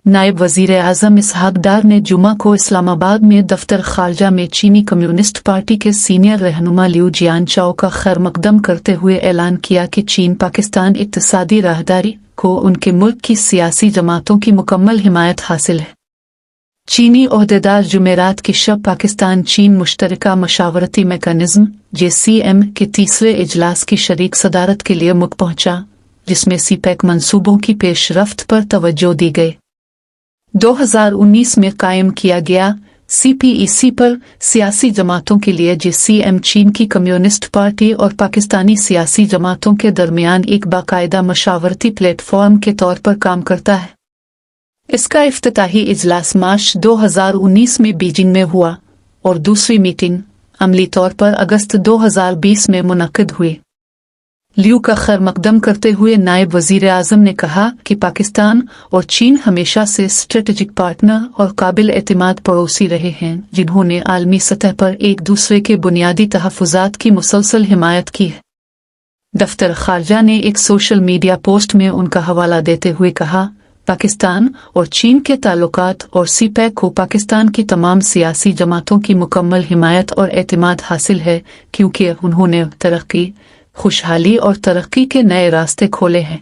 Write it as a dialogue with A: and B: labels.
A: नायब वजीर आजम इसहाक डार ने जुमा को इस्लामाबाद में दफ्तर खारजा में चीनी कम्युनिस्ट पार्टी के सीनियर रहनुमा लियू जियानचाओ का खैर मकदम करते हुए ऐलान किया कि चीन पाकिस्तान इक्तिसादी राहदारी को उनके मुल्क की सियासी जमातों की मुकम्मल हिमायत हासिल है। चीनी ओहदेदार जुमेरात की शब पाकिस्तान चीन मुश्तरका मशावरती मैकेनिज्म JCM के तीसरे इजलास की शरीक सदारत के लिए मुल्क पहुंचा, जिसमें सीपैक मंसूबों की पेशरफ्त पर तवज्जो दी गई। 2019 में कायम किया गया CPEC पर सियासी जमातों के लिए JCM चीन की कम्युनिस्ट पार्टी और पाकिस्तानी सियासी जमातों के दरमियान एक बाकायदा मशावरती प्लेटफॉर्म के तौर पर काम करता है। इसका इफ्तिताही इजलास मार्च 2019 में बीजिंग में हुआ और दूसरी मीटिंग अमली तौर पर अगस्त 2020 में मुनक्किद हुई। लियू का खैर मकदम करते हुए नायब वजीर आजम ने कहा कि पाकिस्तान और चीन हमेशा से स्ट्रेटेजिक पार्टनर और काबिल एतमाद पड़ोसी रहे हैं, जिन्होंने आलमी सतह पर एक दूसरे के बुनियादी तहफ़्फ़ुज़ात की मुसलसल हिमायत की है। दफ्तर खारजा ने एक सोशल मीडिया पोस्ट में उनका हवाला देते हुए कहा, पाकिस्तान और चीन के ताल्लुकात और सीपैक को पाकिस्तान की तमाम सियासी जमातों की मुकम्मल हिमायत और एतमाद हासिल है, क्योंकि उन्होंने तरक्की, खुशहाली और तरक्की के नए रास्ते खोले हैं।